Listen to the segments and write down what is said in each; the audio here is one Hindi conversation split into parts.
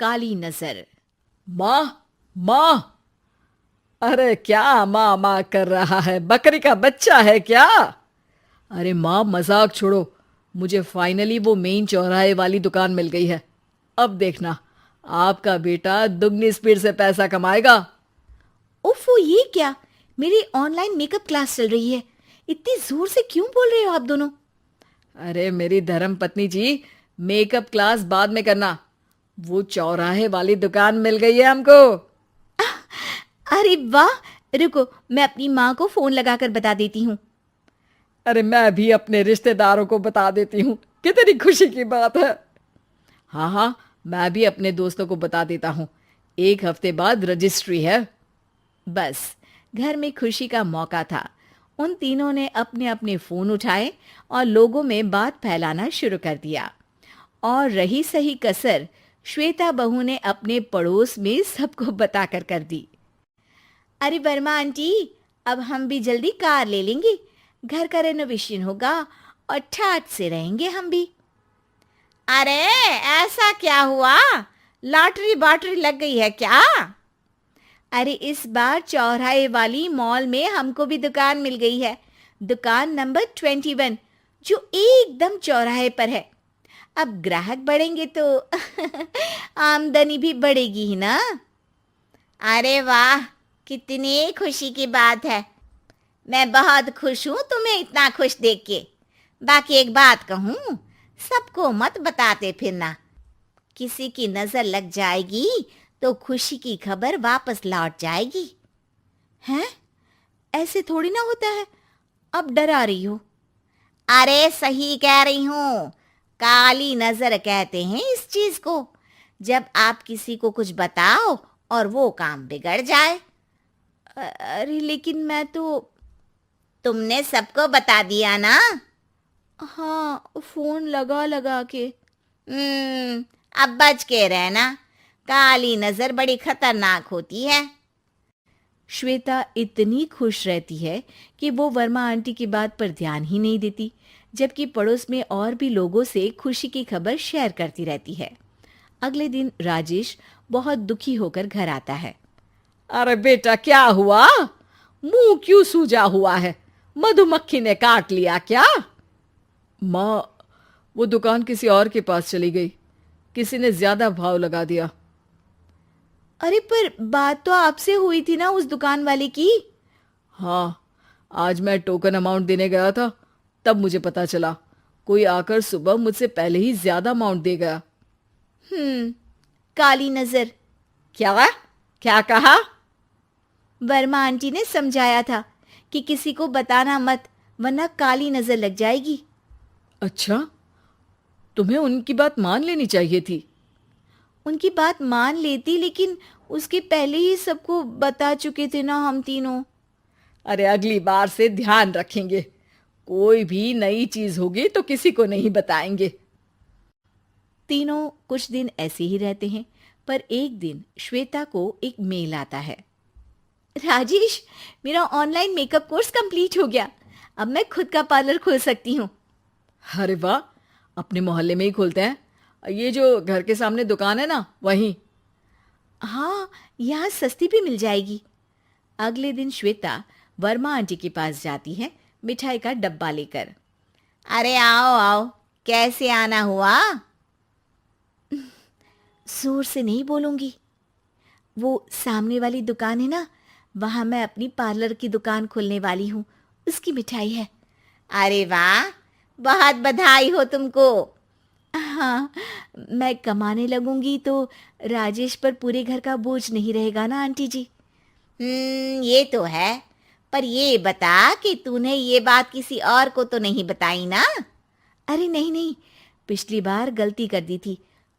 काली नजर। माँ, माँ। अरे क्या माँ माँ कर रहा है? बकरी का बच्चा है क्या? अरे माँ, मजाक छोड़ो। मुझे फाइनली वो मेन चौराहे वाली दुकान मिल गई है। अब देखना, आपका बेटा दुगनी स्पीड से पैसा कमाएगा। ओफो, ये क्या? मेरी ऑनलाइन मेकअप क्लास चल रही है। इतनी जोर से क्यों बोल रहे हो आप दोनों? अरे मेरी धर्म पत्नी जी, मेकअप क्लास बाद में करना। वो चौराहे वाली दुकान मिल गई है हमको। अरे वाह! रुको, मैं अपनी माँ को फोन लगाकर बता देती हूँ। अरे मैं भी अपने रिश्तेदारों को बता देती हूँ। कितनी खुशी की बात है। हाँ हाँ, मैं भी अपने दोस्तों को बता देता हूँ। 1 हफ्ते बाद रजिस्ट्री है। बस, घर में खुशी का मौका था। उन तीनों ने अपने अपने फोन उठाए और लोगों में बात फैलाना शुरू कर दिया। और रही सही कसर, श्वेता बहू ने अपने पड़ोस में सबको बताकर कर दी। अरे वर्मा आंटी, अब हम भी जल्दी कार ले लेंगे। घर का रेनोवेशन होगा और ठाट से रहेंगे हम भी। अरे, ऐसा क्या हुआ? लॉटरी बाटरी लग गई है क्या? अरे, इस बार चौराहे वाली मॉल में हमको भी दुकान मिल गई है। दुकान नंबर 21, जो एकदम चौराहे पर है। अब ग्राहक बढ़ेंगे तो आमदनी भी बढ़ेगी ही ना। अरे वाह, कितनी खुशी की बात है। मैं बहुत खुश हूँ तुम्हें इतना खुश देख के। बाकी एक बात कहूँ, सबको मत बताते फिरना। किसी की नजर लग जाएगी तो खुशी की खबर वापस लौट जाएगी। हैं? ऐसे थोड़ी ना होता है। अब डरा रही हो। अरे सही कह रही हूँ। काली नजर कहते हैं इस चीज को, जब आप किसी को कुछ बताओ और वो काम बिगड़ जाए। अरे लेकिन मैं तो। तुमने सबको बता दिया ना? हाँ, फोन लगा लगा के। अब बच के रहना। काली नजर बड़ी खतरनाक होती है। श्वेता इतनी खुश रहती है कि वो वर्मा आंटी की बात पर ध्यान ही नहीं देती, जबकि पड़ोस में और भी लोगों से खुशी की खबर शेयर करती रहती है। अगले दिन राजेश बहुत दुखी होकर घर आता है। अरे बेटा, क्या हुआ? मुंह क्यों सूजा हुआ है? मधुमक्खी ने काट लिया क्या? माँ, वो दुकान किसी और के पास चली गई। किसी ने ज्यादा भाव लगा दिया। अरे पर बात तो आपसे हुई थी ना उस दुकान वाले की। हाँ, आज मैं टोकन अमाउंट देने गया था, तब मुझे पता चला। कोई आकर सुबह मुझसे पहले ही ज्यादा अमाउंट दे गया। काली नजर। क्या? क्या कहा? वर्मा आंटी ने समझाया था कि किसी को बताना मत, वरना काली नजर लग जाएगी। अच्छा, तुम्हें उनकी बात मान लेनी चाहिए थी। उनकी बात मान लेती, लेकिन उसके पहले ही सबको बता चुके थे ना हम तीनों। अरे अगली बार से ध्यान रखेंगे। कोई भी नई चीज होगी तो किसी को नहीं बताएंगे। तीनों कुछ दिन ऐसे ही रहते हैं, पर एक दिन श्वेता को एक मेल आता है। राजेश, मेरा ऑनलाइन मेकअप कोर्स कंप्लीट हो गया। अब मैं खुद का पार्लर खोल सकती हूँ। अरे वाह, अपने मोहल्ले में ही खोलते हैं। ये जो घर के सामने दुकान है ना, वहीं। हाँ, यहाँ सस्ती भी मिल जाएगी। अगले दिन श्वेता वर्मा आंटी के पास जाती है, मिठाई का डब्बा लेकर। अरे आओ आओ, कैसे आना हुआ? जोर से नहीं बोलूंगी। वो सामने वाली दुकान है ना, वहां मैं अपनी पार्लर की दुकान खोलने वाली हूँ। उसकी मिठाई है। अरे वाह, बहुत बधाई हो तुमको। हाँ, मैं कमाने लगूंगी तो राजेश पर पूरे घर का बोझ नहीं रहेगा ना आंटी जी। ये तो है। पर ये बता कि तूने ये बात किसी और को तो नहीं बताई ना? अरे नहीं नहीं, पिछली बार गलती कर दी थी।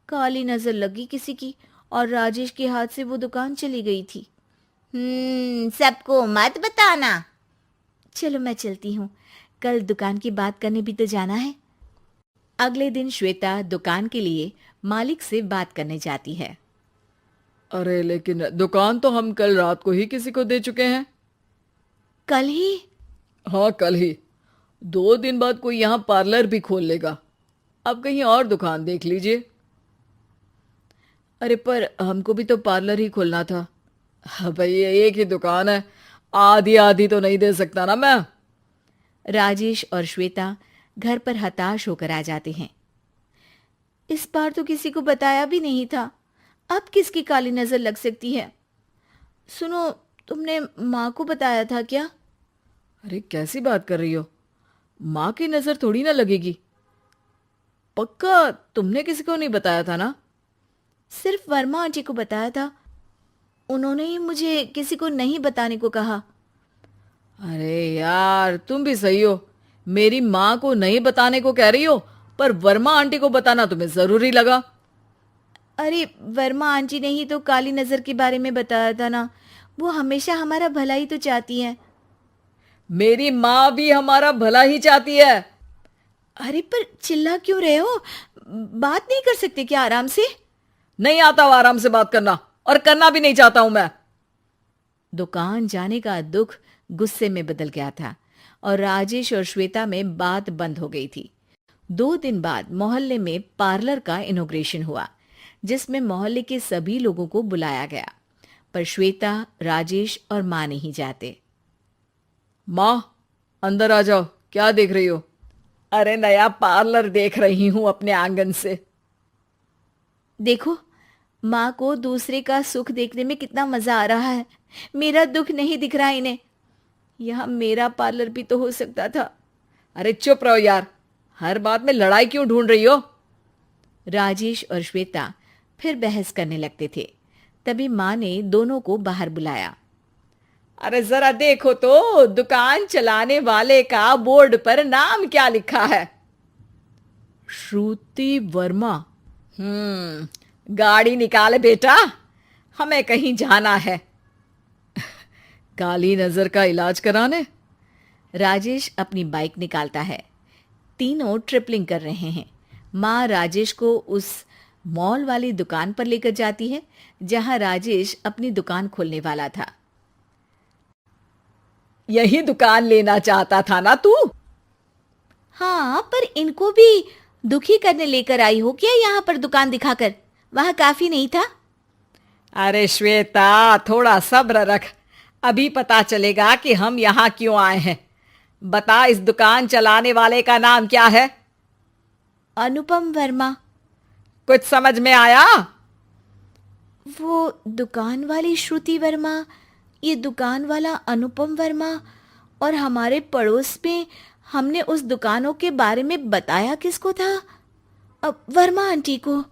काली नजर लगी किसी की और राजेश के हाथ से वो दुकान चली गई थी। सबको मत बताना। चलो मैं चलती हूँ, कल दुकान की बात करने भी तो जाना है। अगले दिन श्वेता दुकान के लिए मालिक से बात करने जाती है। अरे लेकिन दुकान तो हम कल रात को ही किसी को दे चुके हैं। कल ही? हाँ, कल ही। 2 दिन बाद कोई यहाँ पार्लर भी खोल लेगा। अब कहीं और दुकान देख लीजिए। अरे पर हमको भी तो पार्लर ही खोलना था। हाँ भाई, ये एक ही दुकान है, आधी आधी तो नहीं दे सकता ना मैं। राजेश और श्वेता घर पर हताश होकर आ जाते हैं। इस बार तो किसी को बताया भी नहीं था, अब किसकी काली नजर लग सकती है। सुनो, तुमने माँ को बताया था क्या? अरे कैसी बात कर रही हो, माँ की नजर थोड़ी ना लगेगी। पक्का तुमने किसी को नहीं बताया था ना? सिर्फ वर्मा आंटी को बताया था, उन्होंने ही मुझे किसी को नहीं बताने को कहा। अरे यार, तुम भी सही हो, मेरी माँ को नहीं बताने को कह रही हो, पर वर्मा आंटी को बताना तुम्हें जरूरी लगा। अरे वर्मा आंटी ने ही तो काली नजर के बारे में बताया था ना, वो हमेशा हमारा भला ही तो चाहती है। मेरी माँ भी हमारा भला ही चाहती है। अरे पर चिल्ला क्यों रहे हो, बात नहीं कर सकते क्या आराम से? नहीं आता वो आराम से बात करना, और करना भी नहीं चाहता हूं मैं। दुकान जाने का दुख गुस्से में बदल गया था और राजेश और श्वेता में बात बंद हो गई थी। 2 दिन बाद मोहल्ले में पार्लर का इनॉग्रेशन हुआ, जिसमें मोहल्ले के सभी लोगों को बुलाया गया, पर श्वेता, राजेश और माँ नहीं जाते। माँ, अंदर आ जाओ, क्या देख रही हो? अरे नया पार्लर देख रही हूं अपने आंगन से। देखो, माँ को दूसरे का सुख देखने में कितना मजा आ रहा है, मेरा दुख नहीं दिख रहा इन्हें। यहाँ मेरा पार्लर भी तो हो सकता था। अरे चुप रहो यार, हर बात में लड़ाई क्यों ढूंढ रही हो? राजेश और श्वेता फिर बहस करने लगते थे। तभी माँ ने दोनों को बाहर बुलाया। अरे जरा देखो तो, दुकान चलाने वाले का बोर्ड पर नाम क्या लिखा है? श्रुति वर्मा। गाड़ी निकाले बेटा, हमें कहीं जाना है। काली नजर का इलाज कराने? राजेश अपनी बाइक निकालता है। तीनों ट्रिपलिंग कर रहे हैं। माँ राजेश को उस मॉल वाली दुकान पर लेकर जाती है जहां राजेश अपनी दुकान खोलने वाला था। यही दुकान लेना चाहता था ना तू? हाँ, पर इनको भी दुखी करने लेकर आई हो क्या यहाँ पर दुकान दिखाकर? वहां काफी नहीं था? अरे श्वेता, थोड़ा सब्र रख, अभी पता चलेगा कि हम यहाँ क्यों आए हैं। बता, इस दुकान चलाने वाले का नाम क्या है? अनुपम वर्मा। कुछ समझ में आया? वो दुकान वाली श्रुति वर्मा, ये दुकान वाला अनुपम वर्मा, और हमारे पड़ोस में हमने उस दुकानों के बारे में बताया किसको था? अब वर्मा आंटी को।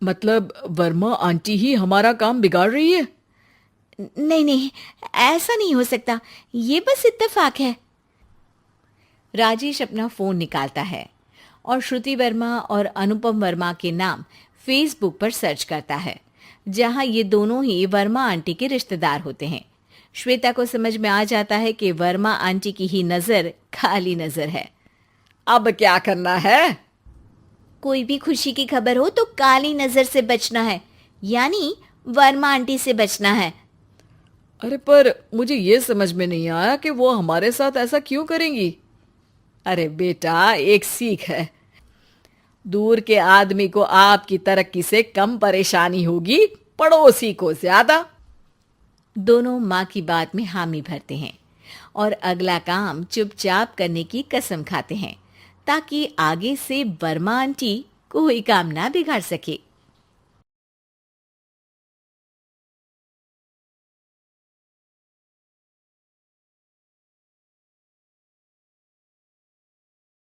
मतलब वर्मा आंटी ही हमारा काम बिगाड़ रही है? नहीं नहीं, ऐसा नहीं हो सकता, ये बस इत्तेफाक है। राजेश अपना फोन निकालता है और श्रुति वर्मा और अनुपम वर्मा के नाम फेसबुक पर सर्च करता है, जहां ये दोनों ही वर्मा आंटी के रिश्तेदार होते हैं। श्वेता को समझ में आ जाता है कि वर्मा आंटी की ही नजर खाली नजर है। अब क्या करना है? कोई भी खुशी की खबर हो तो काली नजर से बचना है, यानी वर्मा आंटी से बचना है। अरे पर मुझे ये समझ में नहीं आया कि वो हमारे साथ ऐसा क्यों करेंगी। अरे बेटा, एक सीख है, दूर के आदमी को आपकी तरक्की से कम परेशानी होगी, पड़ोसी को ज्यादा। दोनों माँ की बात में हामी भरते हैं और अगला काम चुपचाप करने की कसम खाते हैं, ताकि आगे से वर्मा आंटी कोई काम ना बिगाड़ सके।